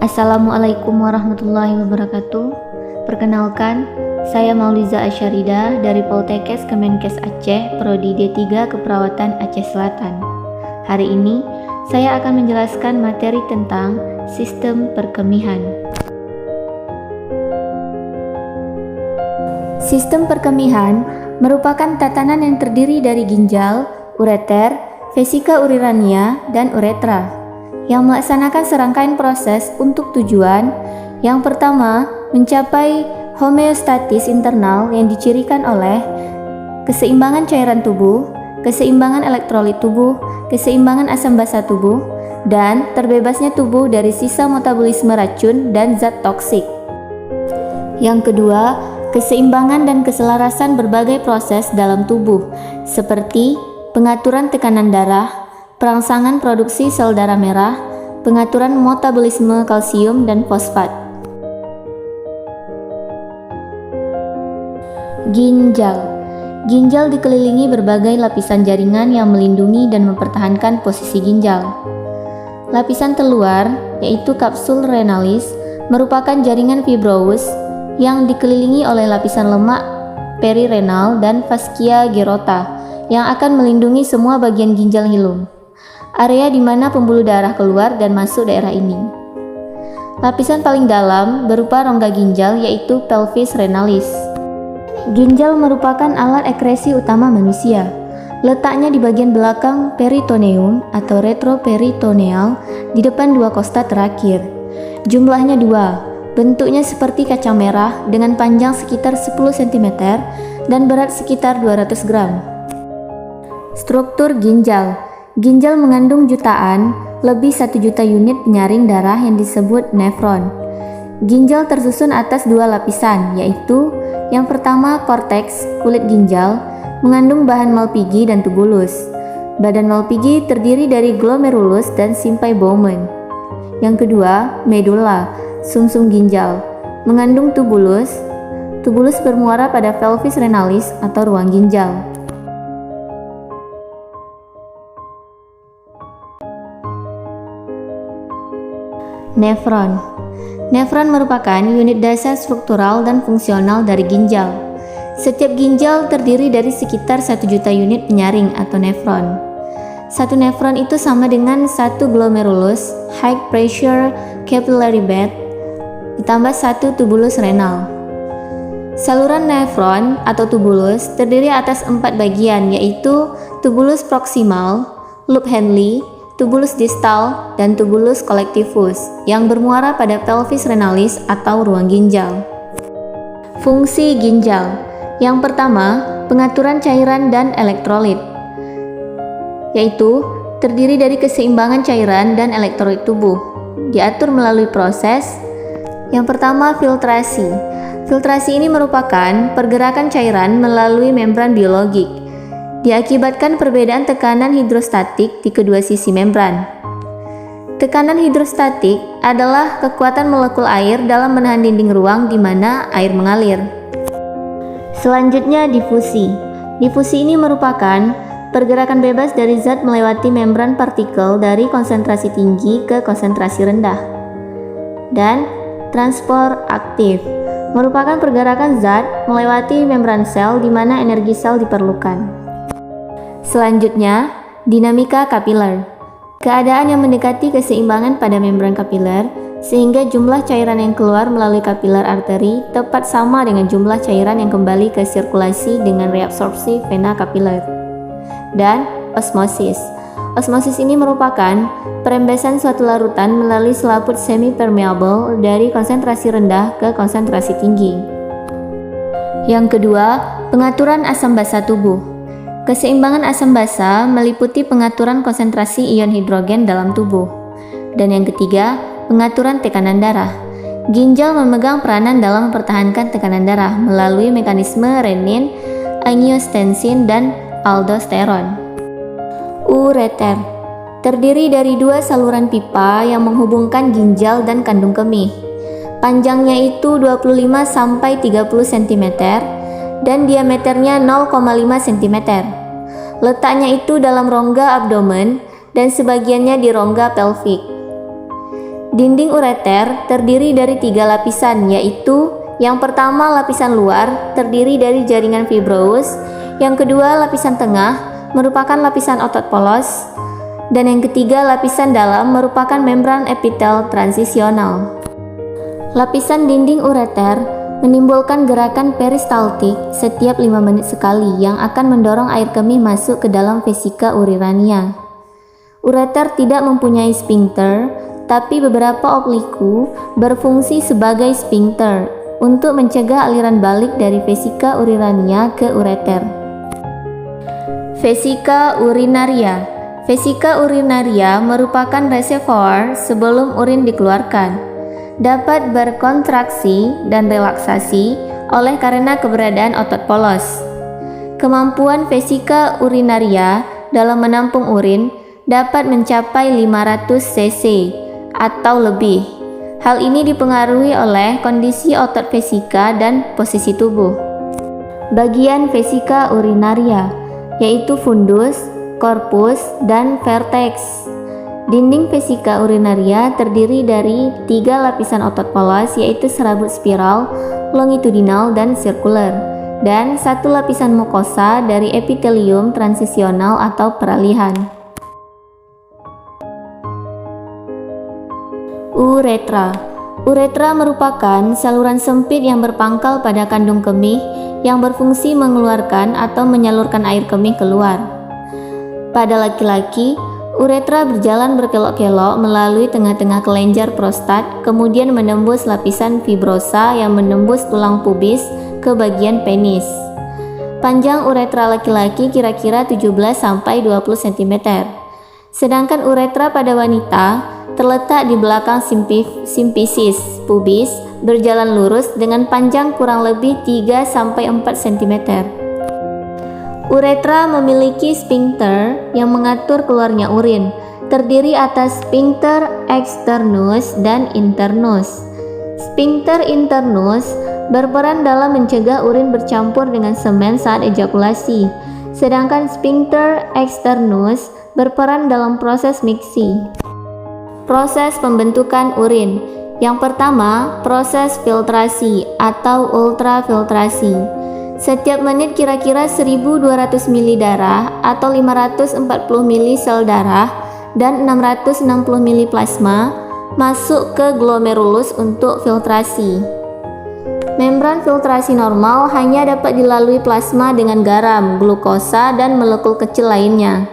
Assalamualaikum warahmatullahi wabarakatuh. Perkenalkan, saya Mauliza Asyarida dari Poltekkes Kemenkes Aceh, Prodi D3 Keperawatan Aceh Selatan. Hari ini, saya akan menjelaskan materi tentang sistem perkemihan. Sistem perkemihan merupakan tatanan yang terdiri dari ginjal, ureter, vesika urinarnya, dan uretra, yang melaksanakan serangkaian proses untuk tujuan yang pertama, mencapai homeostatis internal yang dicirikan oleh keseimbangan cairan tubuh, keseimbangan elektrolit tubuh, keseimbangan asam basa tubuh, dan terbebasnya tubuh dari sisa metabolisme racun dan zat toksik. Yang kedua, keseimbangan dan keselarasan berbagai proses dalam tubuh, seperti pengaturan tekanan darah, perangsangan produksi sel darah merah, pengaturan metabolisme kalsium dan fosfat. Ginjal dikelilingi berbagai lapisan jaringan yang melindungi dan mempertahankan posisi ginjal. Lapisan terluar, yaitu kapsul renalis, merupakan jaringan fibrous yang dikelilingi oleh lapisan lemak perirenal dan fascia gerota yang akan melindungi semua bagian ginjal hilum, area di mana pembuluh darah keluar dan masuk daerah ini. Lapisan paling dalam berupa rongga ginjal, yaitu pelvis renalis. Ginjal merupakan alat ekskresi utama manusia. Letaknya di bagian belakang peritoneum atau retroperitoneal di depan dua kosta terakhir. Jumlahnya 2, bentuknya seperti kacang merah dengan panjang sekitar 10 cm dan berat sekitar 200 gram. Struktur ginjal. Ginjal mengandung jutaan, lebih 1 juta unit penyaring darah yang disebut nefron. Ginjal tersusun atas 2 lapisan, yaitu yang pertama korteks, kulit ginjal, mengandung bahan Malpighi dan tubulus. Badan Malpighi terdiri dari glomerulus dan Simpei-Bowman. Yang kedua, medula, sumsum ginjal, mengandung tubulus. Tubulus bermuara pada pelvis renalis atau ruang ginjal. Nefron. Nefron merupakan unit dasar struktural dan fungsional dari ginjal. Setiap ginjal terdiri dari sekitar 1 juta unit penyaring atau nefron. Satu nefron itu sama dengan 1 glomerulus high pressure capillary bed ditambah 1 tubulus renal. Saluran nefron atau tubulus terdiri atas 4 bagian, yaitu tubulus proximal, loop Henle, tubulus distal, dan tubulus collectivus yang bermuara pada pelvis renalis atau ruang ginjal. Fungsi ginjal. Yang pertama, pengaturan cairan dan elektrolit, yaitu terdiri dari keseimbangan cairan dan elektrolit tubuh. Diatur melalui proses yang pertama, filtrasi. Filtrasi ini merupakan pergerakan cairan melalui membran biologik, diakibatkan perbedaan tekanan hidrostatik di kedua sisi membran. Tekanan hidrostatik adalah kekuatan molekul air dalam menahan dinding ruang di mana air mengalir. Selanjutnya, difusi. Difusi ini merupakan pergerakan bebas dari zat melewati membran partikel dari konsentrasi tinggi ke konsentrasi rendah. Dan transport aktif merupakan pergerakan zat melewati membran sel di mana energi sel diperlukan. Selanjutnya, dinamika kapiler. Keadaan yang mendekati keseimbangan pada membran kapiler sehingga jumlah cairan yang keluar melalui kapiler arteri tepat sama dengan jumlah cairan yang kembali ke sirkulasi dengan reabsorpsi vena kapiler. Dan osmosis. Osmosis ini merupakan perembesan suatu larutan melalui selaput semi-permeable dari konsentrasi rendah ke konsentrasi tinggi. Yang kedua, pengaturan asam basa tubuh. Keseimbangan asam basa meliputi pengaturan konsentrasi ion hidrogen dalam tubuh. Dan yang ketiga, pengaturan tekanan darah. Ginjal memegang peranan dalam mempertahankan tekanan darah melalui mekanisme renin, angiostensin, dan aldosteron. Ureter terdiri dari 2 saluran pipa yang menghubungkan ginjal dan kandung kemih. Panjangnya itu 25 sampai 30 cm dan diameternya 0,5 cm. Letaknya itu dalam rongga abdomen dan sebagiannya di rongga pelvik. Dinding ureter terdiri dari 3 lapisan, yaitu yang pertama lapisan luar terdiri dari jaringan fibrous, yang kedua lapisan tengah merupakan lapisan otot polos, dan yang ketiga lapisan dalam merupakan membran epitel transisional. Lapisan dinding ureter menimbulkan gerakan peristaltik setiap 5 menit sekali yang akan mendorong air kemih masuk ke dalam vesika urinarnya. Ureter tidak mempunyai sphincter, tapi beberapa obliku berfungsi sebagai sphincter untuk mencegah aliran balik dari vesika urinarnya ke ureter. Vesika urinaria. Vesika urinaria merupakan reservoir sebelum urin dikeluarkan. Dapat berkontraksi dan relaksasi oleh karena keberadaan otot polos. Kemampuan vesika urinaria dalam menampung urin dapat mencapai 500 cc atau lebih. Hal ini dipengaruhi oleh kondisi otot vesika dan posisi tubuh. Bagian vesika urinaria yaitu fundus, corpus, dan vertex. Dinding vesika urinaria terdiri dari 3 lapisan otot polos yaitu serabut spiral, longitudinal, dan sirkuler, dan 1 lapisan mukosa dari epitelium transisional atau peralihan. Uretra. Uretra merupakan saluran sempit yang berpangkal pada kandung kemih yang berfungsi mengeluarkan atau menyalurkan air kemih keluar. Pada laki-laki, uretra berjalan berkelok-kelok melalui tengah-tengah kelenjar prostat, kemudian menembus lapisan fibrosa yang menembus tulang pubis ke bagian penis. Panjang uretra laki-laki kira-kira 17-20 cm. Sedangkan uretra pada wanita terletak di belakang simfisis pubis, berjalan lurus dengan panjang kurang lebih 3-4 cm. Uretra memiliki sphincter yang mengatur keluarnya urin, terdiri atas sphincter externus dan internus. Sphincter internus berperan dalam mencegah urin bercampur dengan semen saat ejakulasi, sedangkan sphincter externus berperan dalam proses mixing. Proses pembentukan urin. Yang pertama, proses filtrasi atau ultrafiltrasi. Setiap menit kira-kira 1200 ml darah atau 540 ml sel darah dan 660 ml plasma masuk ke glomerulus untuk filtrasi. Membran filtrasi normal hanya dapat dilalui plasma dengan garam, glukosa, dan molekul kecil lainnya.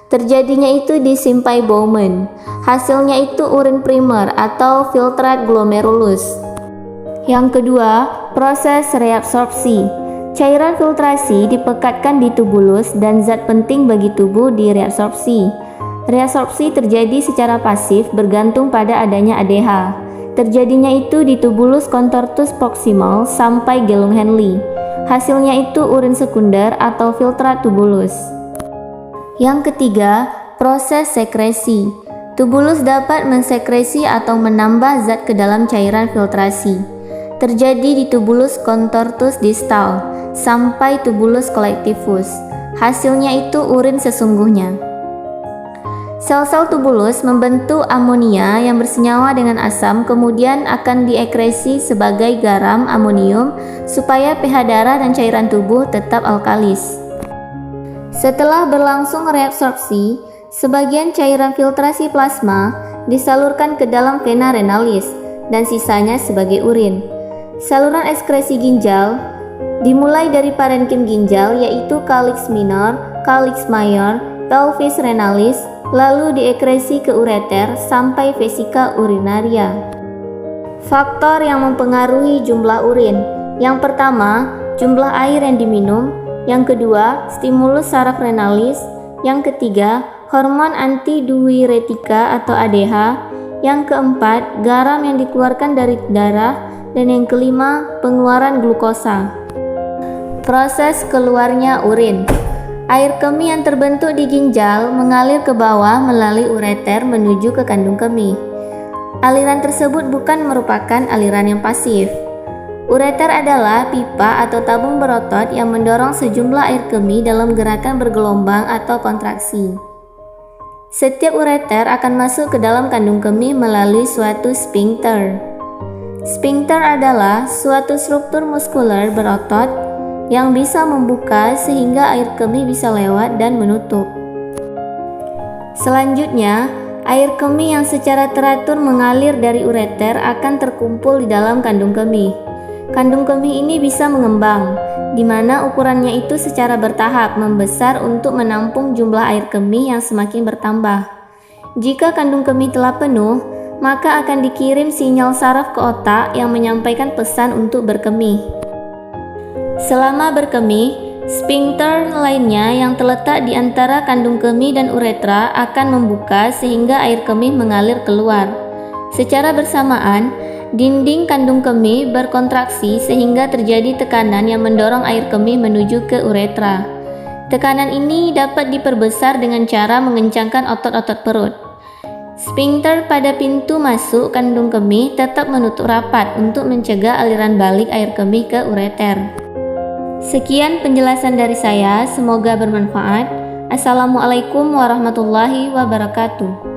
Terjadinya itu di Simpay-Bowman. Hasilnya itu urin primer atau filtrat glomerulus. Yang kedua, proses reabsorpsi. Cairan filtrasi dipekatkan di tubulus dan zat penting bagi tubuh direabsorpsi. Reabsorpsi terjadi secara pasif bergantung pada adanya ADH. Terjadinya itu di tubulus contortus proximal sampai gelung Henle. Hasilnya itu urin sekunder atau filtrat tubulus. Yang ketiga, proses sekresi. Tubulus dapat mensekresi atau menambah zat ke dalam cairan filtrasi. Terjadi di tubulus contortus distal sampai tubulus collectivus. Hasilnya itu urin sesungguhnya. Sel-sel tubulus membentuk amonia yang bersenyawa dengan asam, kemudian akan diekresi sebagai garam amonium supaya pH darah dan cairan tubuh tetap alkalis. Setelah berlangsung reabsorpsi, sebagian cairan filtrasi plasma disalurkan ke dalam vena renalis dan sisanya sebagai urin. Saluran ekskresi ginjal dimulai dari parenkim ginjal yaitu calyx minor, calyx major, pelvis renalis, lalu diekresi ke ureter sampai vesika urinaria. Faktor yang mempengaruhi jumlah urin. Yang pertama, jumlah air yang diminum. Yang kedua, stimulus saraf renalis. Yang ketiga, hormon antidiuretika atau ADH. Yang keempat, garam yang dikeluarkan dari darah. Dan yang kelima, pengeluaran glukosa. Proses keluarnya urin. Air kemih yang terbentuk di ginjal mengalir ke bawah melalui ureter menuju ke kandung kemih. Aliran tersebut bukan merupakan aliran yang pasif. Ureter adalah pipa atau tabung berotot yang mendorong sejumlah air kemih dalam gerakan bergelombang atau kontraksi. Setiap ureter akan masuk ke dalam kandung kemih melalui suatu sphincter. Sphincter adalah suatu struktur muskuler berotot yang bisa membuka sehingga air kemih bisa lewat dan menutup. Selanjutnya, air kemih yang secara teratur mengalir dari ureter akan terkumpul di dalam kandung kemih. Kandung kemih ini bisa mengembang, di mana ukurannya itu secara bertahap membesar untuk menampung jumlah air kemih yang semakin bertambah. Jika kandung kemih telah penuh, maka akan dikirim sinyal saraf ke otak yang menyampaikan pesan untuk berkemih. Selama berkemih, sphincter lainnya yang terletak di antara kandung kemih dan uretra akan membuka sehingga air kemih mengalir keluar. Secara bersamaan, dinding kandung kemih berkontraksi sehingga terjadi tekanan yang mendorong air kemih menuju ke uretra. Tekanan ini dapat diperbesar dengan cara mengencangkan otot-otot perut. Sphincter pada pintu masuk kandung kemih tetap menutup rapat untuk mencegah aliran balik air kemih ke ureter. Sekian penjelasan dari saya, semoga bermanfaat. Assalamualaikum warahmatullahi wabarakatuh.